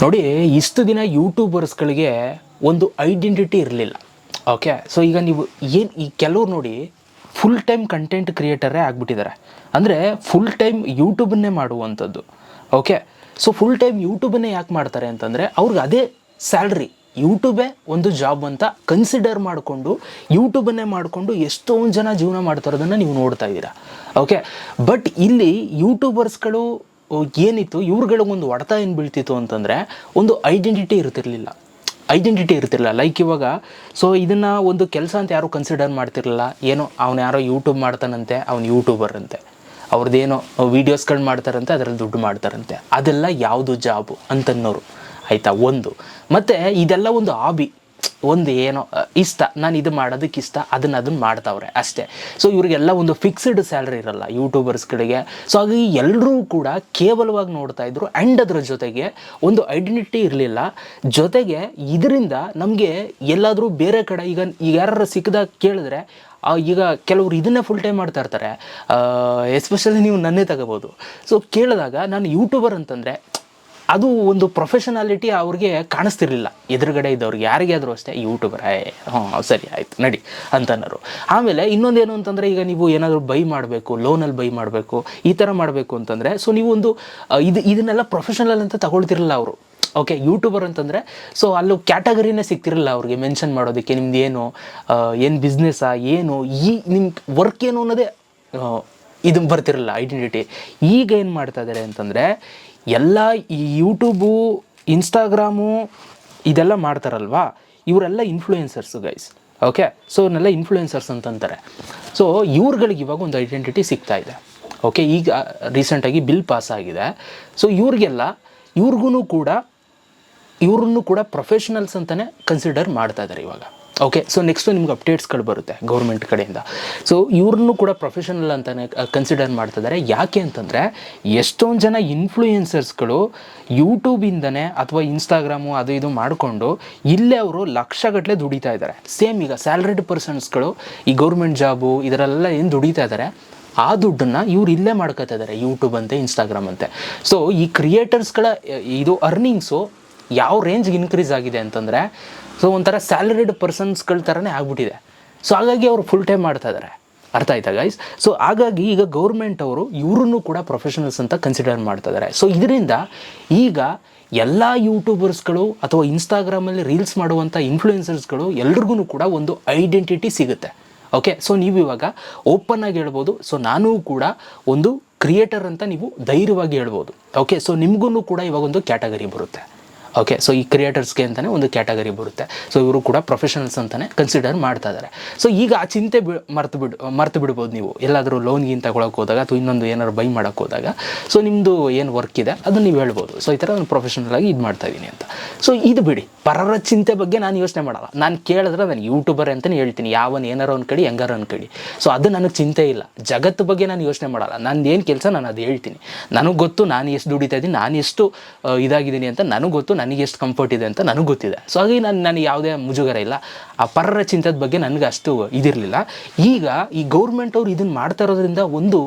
ನೋಡಿ, ಇಷ್ಟು ದಿನ ಯೂಟ್ಯೂಬರ್ಸ್ಗಳಿಗೆ ಒಂದು ಐಡೆಂಟಿಟಿ ಇರಲಿಲ್ಲ. ಓಕೆ, ಸೊ ಈಗ ನೀವು ಏನು ಈ ಕೆಲವ್ರು ನೋಡಿ ಫುಲ್ ಟೈಮ್ ಕಂಟೆಂಟ್ ಕ್ರಿಯೇಟರೇ ಆಗಿಬಿಟ್ಟಿದ್ದಾರೆ. ಅಂದರೆ ಫುಲ್ ಟೈಮ್ ಯೂಟ್ಯೂಬನ್ನೇ ಮಾಡುವಂಥದ್ದು. ಓಕೆ, ಸೊ ಫುಲ್ ಟೈಮ್ ಯೂಟ್ಯೂಬನ್ನೇ ಯಾಕೆ ಮಾಡ್ತಾರೆ ಅಂತಂದರೆ ಅವ್ರಿಗೆ ಅದೇ ಸ್ಯಾಲ್ರಿ, ಯೂಟ್ಯೂಬೇ ಒಂದು ಜಾಬ್ ಅಂತ ಕನ್ಸಿಡರ್ ಮಾಡಿಕೊಂಡು ಯೂಟ್ಯೂಬನ್ನೇ ಮಾಡಿಕೊಂಡು ಎಷ್ಟೊಂದು ಜನ ಜೀವನ ಮಾಡ್ತಾರೋದನ್ನು ನೀವು ನೋಡ್ತಾ ಇದ್ದೀರಾ. ಓಕೆ, ಬಟ್ ಇಲ್ಲಿ ಯೂಟ್ಯೂಬರ್ಸ್ಗಳು ಏನಿತ್ತು, ಇವ್ರುಗಳಿಗೊಂದು ಹೊಡೆತ ಏನು ಬೀಳ್ತಿತ್ತು ಅಂತಂದರೆ ಒಂದು ಐಡೆಂಟಿಟಿ ಇರ್ತಿರಲಿಲ್ಲ. ಲೈಕ್ ಇವಾಗ ಸೊ ಇದನ್ನು ಒಂದು ಕೆಲಸ ಅಂತ ಯಾರೂ ಕನ್ಸಿಡರ್ ಮಾಡ್ತಿರಲಿಲ್ಲ. ಏನೋ ಅವ್ನು ಯಾರೋ ಯೂಟ್ಯೂಬ್ ಮಾಡ್ತಾನಂತೆ, ಅವ್ನು ಯೂಟ್ಯೂಬರ್ ಅಂತೆ, ಅವ್ರದ್ದೇನೋ ವೀಡಿಯೋಸ್ಗಳು ಮಾಡ್ತಾರಂತೆ, ಅದರಲ್ಲಿ ದುಡ್ಡು ಮಾಡ್ತಾರಂತೆ, ಅದೆಲ್ಲ ಯಾವುದು ಜಾಬು ಅಂತನ್ನೋರು. ಆಯಿತಾ, ಒಂದು. ಮತ್ತು ಇದೆಲ್ಲ ಒಂದು ಹಾಬಿ, ಒಂದು ಏನೋ ಇಷ್ಟ, ನಾನು ಇದು ಮಾಡೋದಕ್ಕೆ ಇಷ್ಟ, ಅದನ್ನು ಮಾಡ್ತಾವ್ರೆ ಅಷ್ಟೇ. ಸೊ ಇವರಿಗೆಲ್ಲ ಒಂದು ಫಿಕ್ಸ್ಡ್ ಸ್ಯಾಲ್ರಿ ಇರಲ್ಲ ಯೂಟ್ಯೂಬರ್ಸ್ಗಳಿಗೆ. ಸೊ ಹಾಗಾಗಿ ಎಲ್ಲರೂ ಕೂಡ ಕೇವಲವಾಗಿ ನೋಡ್ತಾ ಇದ್ರು. ಆ್ಯಂಡ್ ಅದರ ಜೊತೆಗೆ ಒಂದು ಐಡೆಂಟಿಟಿ ಇರಲಿಲ್ಲ. ಜೊತೆಗೆ ಇದರಿಂದ ನಮಗೆ ಎಲ್ಲಾದರೂ ಬೇರೆ ಕಡೆ ಈಗ ಯಾರು ಸಿಕ್ಕಿದಾಗ ಕೇಳಿದ್ರೆ, ಈಗ ಕೆಲವರು ಇದನ್ನೇ ಫುಲ್ ಟೈಮ್ ಮಾಡ್ತಾ ಇರ್ತಾರೆ. ಎಸ್ಪೆಷಲಿ ನೀವು ನನ್ನೇ ತಗೋಬೋದು. ಸೊ ಕೇಳಿದಾಗ ನಾನು ಯೂಟ್ಯೂಬರ್ ಅಂತಂದರೆ ಅದು ಒಂದು ಪ್ರೊಫೆಷನಾಲಿಟಿ ಅವ್ರಿಗೆ ಕಾಣಿಸ್ತಿರ್ಲಿಲ್ಲ ಎದುರುಗಡೆ ಇದ್ದವ್ರಿಗೆ. ಯಾರಿಗೆ ಆದರೂ ಅಷ್ಟೇ ಯೂಟ್ಯೂಬರ್, ಸರಿ ಆಯಿತು ನಡಿ ಅಂತನರು. ಆಮೇಲೆ ಇನ್ನೊಂದೇನು ಅಂತಂದರೆ, ಈಗ ನೀವು ಏನಾದರೂ ಬೈ ಮಾಡಬೇಕು, ಲೋನಲ್ಲಿ ಬೈ ಮಾಡಬೇಕು, ಈ ಥರ ಮಾಡಬೇಕು ಅಂತಂದರೆ, ಸೊ ನೀವು ಒಂದು ಇದನ್ನೆಲ್ಲ ಪ್ರೊಫೆಷನಲ್ ಅಂತ ತಗೊಳ್ತಿರಲಿಲ್ಲ ಅವರು. ಓಕೆ, ಯೂಟ್ಯೂಬರ್ ಅಂತಂದರೆ ಸೊ ಅಲ್ಲೂ ಕ್ಯಾಟಗರಿನೇ ಸಿಗ್ತಿರಲಿಲ್ಲ ಅವ್ರಿಗೆ ಮೆನ್ಷನ್ ಮಾಡೋದಕ್ಕೆ. ನಿಮ್ದು ಏನು ಬಿಸ್ನೆಸ್ಸಾ, ಏನು ನಿಮ್ಮ ವರ್ಕ್ ಏನು ಅನ್ನೋದೇ ಇದು ಬರ್ತಿರಲಿಲ್ಲ ಐಡೆಂಟಿಟಿ. ಈಗ ಏನು ಮಾಡ್ತಾ ಇದ್ದಾರೆ ಅಂತಂದರೆ, ಎಲ್ಲ ಈ ಯೂಟ್ಯೂಬು, ಇನ್ಸ್ಟಾಗ್ರಾಮು ಇದೆಲ್ಲ ಮಾಡ್ತಾರಲ್ವಾ, ಇವರೆಲ್ಲ ಇನ್ಫ್ಲೂಯೆನ್ಸರ್ಸು ಗೈಸ್. ಓಕೆ, ಸೊ ಇವನ್ನೆಲ್ಲ ಇನ್ಫ್ಲೂಯೆನ್ಸರ್ಸ್ ಅಂತಂತಾರೆ. ಸೊ ಇವ್ರುಗಳಿಗೆ ಇವಾಗ ಒಂದು ಐಡೆಂಟಿಟಿ ಸಿಗ್ತಾ ಇದೆ. ಓಕೆ, ಈಗ ರೀಸೆಂಟಾಗಿ ಬಿಲ್ ಪಾಸ್ ಆಗಿದೆ. ಸೊ ಇವ್ರಿಗೂ ಕೂಡ ಪ್ರೊಫೆಷನಲ್ಸ್ ಅಂತಲೇ ಕನ್ಸಿಡರ್ ಮಾಡ್ತಾ ಇದ್ದಾರೆ ಇವಾಗ. ಓಕೆ, ಸೊ ನೆಕ್ಸ್ಟು ನಿಮ್ಗೆ ಅಪ್ಡೇಟ್ಸ್ಗಳು ಬರುತ್ತೆ ಗೌರ್ಮೆಂಟ್ ಕಡೆಯಿಂದ. ಸೊ ಇವ್ರನ್ನೂ ಕೂಡ ಪ್ರೊಫೆಷನಲ್ ಅಂತಲೇ ಕನ್ಸಿಡರ್ ಮಾಡ್ತಿದ್ದಾರೆ. ಯಾಕೆ ಅಂತಂದರೆ, ಎಷ್ಟೊಂದು ಜನ ಇನ್ಫ್ಲೂಯೆನ್ಸರ್ಸ್ಗಳು ಯೂಟ್ಯೂಬಿಂದನೇ ಅಥವಾ ಇನ್ಸ್ಟಾಗ್ರಾಮು ಅದು ಇದು ಮಾಡಿಕೊಂಡು ಇಲ್ಲೇ ಅವರು ಲಕ್ಷಗಟ್ಟಲೆ ದುಡಿತಾ ಇದ್ದಾರೆ. ಸೇಮ್ ಈಗ ಸ್ಯಾಲ್ರಿಡ್ ಪರ್ಸನ್ಸ್ಗಳು ಈ ಗೌರ್ಮೆಂಟ್ ಜಾಬು ಇದರೆಲ್ಲ ಏನು ದುಡಿತಾ ಇದ್ದಾರೆ, ಆ ದುಡ್ಡನ್ನು ಇವ್ರು ಇಲ್ಲೇ ಮಾಡ್ಕೋತಾ ಇದ್ದಾರೆ, ಯೂಟ್ಯೂಬ್ ಅಂತೆ, ಇನ್ಸ್ಟಾಗ್ರಾಮ್ ಅಂತೆ. ಸೊ ಈ ಕ್ರಿಯೇಟರ್ಸ್ಗಳ ಇದು ಅರ್ನಿಂಗ್ಸು ಯಾವ ರೇಂಜ್ಗೆ ಇನ್ಕ್ರೀಸ್ ಆಗಿದೆ ಅಂತಂದರೆ, ಸೊ ಒಂಥರ ಸ್ಯಾಲರಿಡ್ ಪರ್ಸನ್ಸ್ಗಳ ಥರನೇ ಆಗ್ಬಿಟ್ಟಿದೆ. ಸೊ ಹಾಗಾಗಿ ಅವರು ಫುಲ್ ಟೈಮ್ ಮಾಡ್ತಾ ಇದ್ದಾರೆ. ಅರ್ಥ ಆಯ್ತಾ ಗೈಸ್? ಸೊ ಹಾಗಾಗಿ ಈಗ ಗೌರ್ಮೆಂಟ್ ಅವರು ಇವ್ರನ್ನೂ ಕೂಡ ಪ್ರೊಫೆಷನಲ್ಸ್ ಅಂತ ಕನ್ಸಿಡರ್ ಮಾಡ್ತಾ ಇದ್ದಾರೆ. ಸೊ ಇದರಿಂದ ಈಗ ಎಲ್ಲ ಯೂಟ್ಯೂಬರ್ಸ್ಗಳು ಅಥವಾ ಇನ್ಸ್ಟಾಗ್ರಾಮಲ್ಲಿ ರೀಲ್ಸ್ ಮಾಡುವಂಥ ಇನ್ಫ್ಲೂಯೆನ್ಸರ್ಸ್ಗಳು ಎಲ್ರಿಗೂ ಕೂಡ ಒಂದು ಐಡೆಂಟಿಟಿ ಸಿಗುತ್ತೆ. ಓಕೆ, ಸೊ ನೀವು ಇವಾಗ ಓಪನ್ ಆಗಿ ಹೇಳ್ಬೋದು, ಸೊ ನಾನೂ ಕೂಡ ಒಂದು ಕ್ರಿಯೇಟರ್ ಅಂತ ನೀವು ಧೈರ್ಯವಾಗಿ ಹೇಳ್ಬೋದು. ಓಕೆ, ಸೊ ನಿಮಗೂ ಕೂಡ ಇವಾಗ ಒಂದು ಕ್ಯಾಟಗರಿ ಬರುತ್ತೆ. ಓಕೆ, ಸೊ ಈ ಕ್ರಿಯೇಟರ್ಸ್ಗೆ ಅಂತಲೇ ಒಂದು ಕ್ಯಾಟಗರಿ ಬರುತ್ತೆ. ಸೊ ಇವರು ಕೂಡ ಪ್ರೊಫೆಷನಲ್ಸ್ ಅಂತಲೇ ಕನ್ಸಿಡರ್ ಮಾಡ್ತಾ ಇದ್ದಾರೆ. ಸೊ ಈಗ ಆ ಚಿಂತೆ ಮರ್ತು ಬಿಡ್ಬೋದು ನೀವು. ಎಲ್ಲಾದರೂ ಲೋನ್ಗಿಂತ ತಗೊಳಕ್ಕೆ ಹೋದಾಗ ಅಥವಾ ಇನ್ನೊಂದು ಏನಾದ್ರು ಬೈ ಮಾಡೋಕ್ಕೆ ಹೋದಾಗ, ಸೊ ನಿಮ್ಮದು ಏನು ವರ್ಕ್ ಇದೆ ಅದನ್ನು ನೀವು ಹೇಳ್ಬೋದು, ಸೊ ಈ ಥರ ಒಂದು ಪ್ರೊಫೆಷನಲ್ ಆಗಿ ಇದು ಮಾಡ್ತಾಯಿದ್ದೀನಿ ಅಂತ. ಸೊ ಇದು ಬಿಡಿ, ಪರರ ಚಿಂತೆ ಬಗ್ಗೆ ನಾನು ಯೋಚನೆ ಮಾಡಲ್ಲ. ನಾನು ಕೇಳಿದ್ರೆ ನಾನು ಯೂಟ್ಯೂಬರ್ ಅಂತಲೇ ಹೇಳ್ತೀನಿ, ಏನಾರೋ ಅನ್ಕಡಿ ಹೆಂಗಾರ ಅನ್ಕಡಿ. ಸೊ ಅದು ನನಗೆ ಚಿಂತೆ ಇಲ್ಲ. ಜಗತ್ತು ಬಗ್ಗೆ ನಾನು ಯೋಚನೆ ಮಾಡಲ್ಲ. ನಂದು ಏನು ಕೆಲಸ ನಾನು ಅದು ಹೇಳ್ತೀನಿ. ನನಗೆ ಗೊತ್ತು ನಾನು ಎಷ್ಟು ದುಡಿತಾ ಇದ್ದೀನಿ, ನಾನು ಎಷ್ಟು ಇದಾಗಿದ್ದೀನಿ ಅಂತ ನನಗೆ ಗೊತ್ತು, ನನಗೆ ಎಷ್ಟು ಕಂಫರ್ಟ್ ಇದೆ ಅಂತ ನನಗೆ ಗೊತ್ತಿದೆ. ಸೊ ಹಾಗಾಗಿ ನನಗೆ ಯಾವುದೇ ಮುಜುಗರ ಇಲ್ಲ. ಆ ಪರರ ಚಿಂತದ ಬಗ್ಗೆ ನನಗೆ ಅಷ್ಟು ಇದಿರಲಿಲ್ಲ. ಈಗ ಈ ಗೌರ್ಮೆಂಟ್ ಅವರು ಇದನ್ನು ಮಾಡ್ತಾ ಇರೋದ್ರಿಂದ ಒಂದು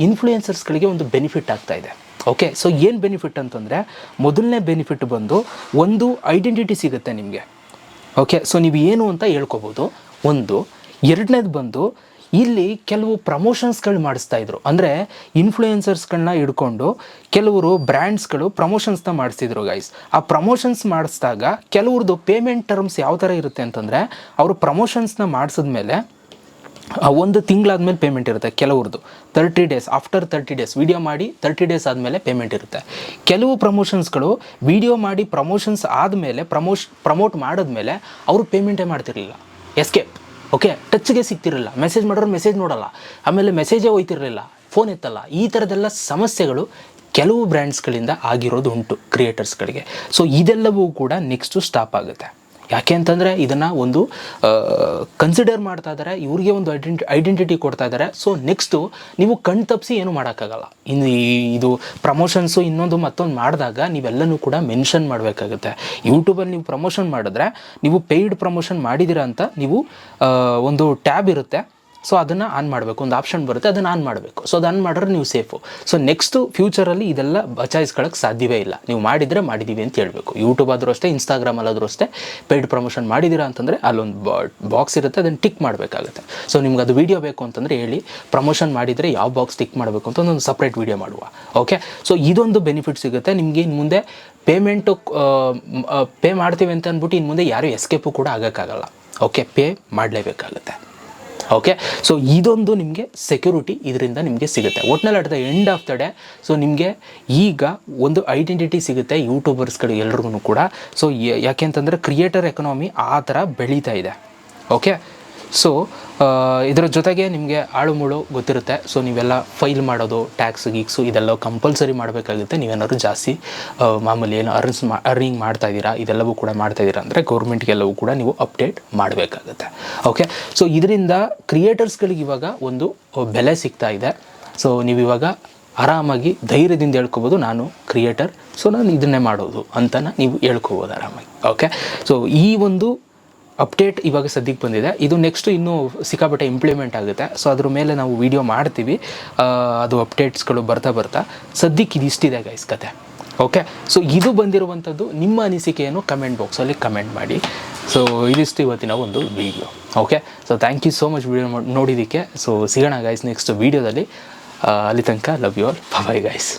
ಇನ್ಫ್ಲೂಯೆನ್ಸರ್ಸ್ಗಳಿಗೆ ಒಂದು ಬೆನಿಫಿಟ್ ಆಗ್ತಾ ಇದೆ. ಓಕೆ, ಸೊ ಏನು ಬೆನಿಫಿಟ್ ಅಂತಂದರೆ, ಮೊದಲನೇ ಬೆನಿಫಿಟ್ ಬಂದು ಒಂದು ಐಡೆಂಟಿಟಿ ಸಿಗುತ್ತೆ ನಿಮಗೆ. ಓಕೆ, ಸೊ ನೀವು ಏನು ಅಂತ ಹೇಳ್ಕೊಬೋದು ಒಂದು. ಎರಡನೇದು ಬಂದು ಇಲ್ಲಿ ಕೆಲವು ಪ್ರಮೋಷನ್ಸ್ಗಳು ಮಾಡಿಸ್ತಾಯಿದ್ರು. ಅಂದರೆ ಇನ್ಫ್ಲೂಯೆನ್ಸರ್ಸ್ಗಳನ್ನ ಹಿಡ್ಕೊಂಡು ಕೆಲವರು ಬ್ರ್ಯಾಂಡ್ಸ್ಗಳು ಪ್ರಮೋಷನ್ಸ್ನ ಮಾಡಿಸ್ತಿದ್ರು ಗೈಸ್. ಆ ಪ್ರಮೋಷನ್ಸ್ ಮಾಡಿಸಿದಾಗ ಕೆಲವ್ರದ್ದು ಪೇಮೆಂಟ್ ಟರ್ಮ್ಸ್ ಯಾವ ಥರ ಇರುತ್ತೆ ಅಂತಂದರೆ, ಅವರು ಪ್ರಮೋಷನ್ಸ್ನ ಮಾಡಿಸಿದ್ಮೇಲೆ ಒಂದು ತಿಂಗಳಾದಮೇಲೆ ಪೇಮೆಂಟ್ ಇರುತ್ತೆ. ಕೆಲವ್ರದ್ದು 30 ಡೇಸ್, ಆಫ್ಟರ್ 30 ಡೇಸ್ ವಿಡಿಯೋ ಮಾಡಿ 30 ಡೇಸ್ ಆದಮೇಲೆ ಪೇಮೆಂಟ್ ಇರುತ್ತೆ. ಕೆಲವು ಪ್ರಮೋಷನ್ಸ್ಗಳು ವಿಡಿಯೋ ಮಾಡಿ ಪ್ರಮೋಷನ್ಸ್ ಆದಮೇಲೆ ಪ್ರಮೋಟ್ ಮಾಡಿದ್ಮೇಲೆ ಅವರು ಪೇಮೆಂಟೇ ಮಾಡ್ತಿರಲಿಲ್ಲ. ಎಸ್ಕೇಪ್. ಓಕೆ, ಟಚ್ಗೆ ಸಿಗ್ತಿರಲಿಲ್ಲ. ಮೆಸೇಜ್ ಮಾಡೋರು ಮೆಸೇಜ್ ನೋಡಲ್ಲ, ಆಮೇಲೆ ಮೆಸೇಜೇ ಹೋಯ್ತಿರಲಿಲ್ಲ, ಫೋನ್ ಎತ್ತಲ್ಲ. ಈ ಥರದ್ದೆಲ್ಲ ಸಮಸ್ಯೆಗಳು ಕೆಲವು ಬ್ರ್ಯಾಂಡ್ಸ್ಗಳಿಂದ ಆಗಿರೋದು ಉಂಟು ಕ್ರಿಯೇಟರ್ಸ್ಗಳಿಗೆ. ಸೊ ಇದೆಲ್ಲವೂ ಕೂಡ ನೆಕ್ಸ್ಟು ಸ್ಟಾಪ್ ಆಗುತ್ತೆ. ಯಾಕೆ ಅಂತಂದರೆ ಇದನ್ನು ಒಂದು ಕನ್ಸಿಡರ್ ಮಾಡ್ತಾ ಇದ್ದಾರೆ, ಇವ್ರಿಗೆ ಒಂದು ಐಡೆಂಟಿಟಿ ಕೊಡ್ತಾ ಇದ್ದಾರೆ. ಸೊ ನೆಕ್ಸ್ಟು ನೀವು ಕಣ್ ತಪ್ಪಿಸಿ ಏನೂ ಮಾಡೋಕ್ಕಾಗಲ್ಲ. ಇನ್ನು ಇದು ಪ್ರಮೋಷನ್ಸು ಇನ್ನೊಂದು ಮತ್ತೊಂದು ಮಾಡಿದಾಗ ನೀವೆಲ್ಲನೂ ಕೂಡ ಮೆನ್ಷನ್ ಮಾಡಬೇಕಾಗುತ್ತೆ. ಯೂಟ್ಯೂಬಲ್ಲಿ ನೀವು ಪ್ರಮೋಷನ್ ಮಾಡಿದ್ರೆ, ನೀವು ಪೇಯ್ಡ್ ಪ್ರಮೋಷನ್ ಮಾಡಿದ್ದೀರಾ ಅಂತ ನೀವು ಒಂದು ಟ್ಯಾಬ್ ಇರುತ್ತೆ, ಸೊ ಅದನ್ನು ಆನ್ ಮಾಡಬೇಕು, ಒಂದು ಆಪ್ಷನ್ ಬರುತ್ತೆ ಅದನ್ನು ಆನ್ ಮಾಡಬೇಕು. ಸೊ ಅದು ಆನ್ ಮಾಡಿದ್ರೆ ನೀವು ಸೇಫು. ಸೊ ನೆಕ್ಸ್ಟು ಫ್ಯೂಚರಲ್ಲಿ ಇದೆಲ್ಲ ಬಚಾಯಿಸ್ಕೊಳ್ಳೋಕ್ಕೆ ಸಾಧ್ಯವೇ ಇಲ್ಲ. ನೀವು ಮಾಡಿದರೆ ಮಾಡಿದ್ದೀವಿ ಅಂತ ಹೇಳಬೇಕು. ಯೂಟ್ಯೂಬ್ ಆದರೂ ಅಷ್ಟೇ, ಇನ್ಸ್ಟಾಗ್ರಾಮಲ್ಲಾದರೂ ಅಷ್ಟೇ, ಪೇಯ್ಡ್ ಪ್ರಮೋಷನ್ ಮಾಡಿದ್ದೀರಾ ಅಂತಂದರೆ ಅಲ್ಲೊಂದು ಬಾಕ್ಸ್ ಇರುತ್ತೆ, ಅದನ್ನು ಟಿಕ್ ಮಾಡಬೇಕಾಗುತ್ತೆ. ಸೊ ನಿಮ್ಗೆ ಅದು ವೀಡಿಯೋ ಬೇಕು ಅಂತಂದರೆ ಹೇಳಿ, ಪ್ರಮೋಷನ್ ಮಾಡಿದರೆ ಯಾವ ಬಾಕ್ಸ್ ಟಿಕ್ ಮಾಡಬೇಕು ಅಂತ ಒಂದು ಸಪ್ರೇಟ್ ವೀಡಿಯೋ ಮಾಡುವ. ಓಕೆ, ಸೊ ಇದೊಂದು ಬೆನಿಫಿಟ್ ಸಿಗುತ್ತೆ ನಿಮಗೆ. ಇನ್ನು ಮುಂದೆ ಪೇಮೆಂಟು ಪೇ ಮಾಡ್ತೀವಿ ಅಂತ ಅಂದ್ಬಿಟ್ಟು ಇನ್ನು ಮುಂದೆ ಯಾರೂ ಎಸ್ಕೇಪು ಕೂಡ ಆಗೋಕ್ಕಾಗಲ್ಲ. ಓಕೆ, ಪೇ ಮಾಡಲೇಬೇಕಾಗುತ್ತೆ. ಓಕೆ, ಸೊ ಇದೊಂದು ನಿಮಗೆ ಸೆಕ್ಯೂರಿಟಿ ಇದರಿಂದ ನಿಮಗೆ ಸಿಗುತ್ತೆ. ಒಟ್ನಲ್ಲಿ at the end of the day so ನಿಮಗೆ ಈಗ ಒಂದು ಐಡೆಂಟಿಟಿ ಸಿಗುತ್ತೆ ಯೂಟ್ಯೂಬರ್ಸ್ಗಳು ಎಲ್ರಿಗೂ ಕೂಡ. ಸೊ ಯಾಕೆಂತಂದರೆ ಕ್ರಿಯೇಟರ್ ಎಕನಾಮಿ ಆ ಥರ ಬೆಳೀತಾ ಇದೆ. ಓಕೆ, ಸೊ ಇದರ ಜೊತೆಗೆ ನಿಮಗೆ ಆಳುಮೂಳು ಗೊತ್ತಿರುತ್ತೆ. ಸೊ ನೀವೆಲ್ಲ ಫೈಲ್ ಮಾಡೋದು, ಟ್ಯಾಕ್ಸ್ ಗೀಕ್ಸು ಇದೆಲ್ಲ ಕಂಪಲ್ಸರಿ ಮಾಡಬೇಕಾಗುತ್ತೆ. ನೀವೇನಾದ್ರು ಜಾಸ್ತಿ ಮಾಮೂಲಿ ಏನು ಅರ್ನಿಂಗ್ ಮಾಡ್ತಾಯಿದ್ದೀರಾ, ಇದೆಲ್ಲವೂ ಕೂಡ ಮಾಡ್ತಾಯಿದ್ದೀರಾ ಅಂದರೆ ಗೌರ್ಮೆಂಟ್ಗೆಲ್ಲವೂ ಕೂಡ ನೀವು ಅಪ್ಡೇಟ್ ಮಾಡಬೇಕಾಗುತ್ತೆ. ಓಕೆ, ಸೊ ಇದರಿಂದ ಕ್ರಿಯೇಟರ್ಸ್ಗಳಿಗೆ ಇವಾಗ ಒಂದು ಬೆಲೆ ಸಿಗ್ತಾ ಇದೆ. ಸೊ ನೀವು ಇವಾಗ ಆರಾಮಾಗಿ ಧೈರ್ಯದಿಂದ ಹೇಳ್ಕೊಬೋದು, ನಾನು ಕ್ರಿಯೇಟರ್, ಸೊ ನಾನು ಇದನ್ನೇ ಮಾಡೋದು ಅಂತ ನೀವು ಹೇಳ್ಕೊಬೋದು ಆರಾಮಾಗಿ. ಓಕೆ, ಸೊ ಈ ಒಂದು ಅಪ್ಡೇಟ್ ಇವಾಗ ಸದ್ಯಕ್ಕೆ ಬಂದಿದೆ. ಇದು ನೆಕ್ಸ್ಟು ಇನ್ನೂ ಸಿಕ್ಕಾಪಟ್ಟೆ ಇಂಪ್ಲಿಮೆಂಟ್ ಆಗುತ್ತೆ. ಸೊ ಅದ್ರ ಮೇಲೆ ನಾವು ವಿಡಿಯೋ ಮಾಡ್ತೀವಿ, ಅದು ಅಪ್ಡೇಟ್ಸ್ಗಳು ಬರ್ತಾ ಸದ್ಯಕ್ಕೆ ಇದಿಷ್ಟಿದೆ ಗೈಸ್ ಕತೆ. ಓಕೆ, ಸೊ ಇದು ಬಂದಿರುವಂಥದ್ದು ನಿಮ್ಮ ಅನಿಸಿಕೆಯನ್ನು ಕಮೆಂಟ್ ಬಾಕ್ಸಲ್ಲಿ ಕಮೆಂಟ್ ಮಾಡಿ. ಸೊ ಇದಿಷ್ಟು ಇವತ್ತಿನ ಒಂದು video. Okay, so thank you so much video ನೋಡಿದ್ದಕ್ಕೆ. ಸೊ ಸಿಗೋಣ ಗೈಸ್ ನೆಕ್ಸ್ಟ್ ವೀಡಿಯೋದಲ್ಲಿ. ಅಲ್ಲಿ ತನಕ love you all, bye guys.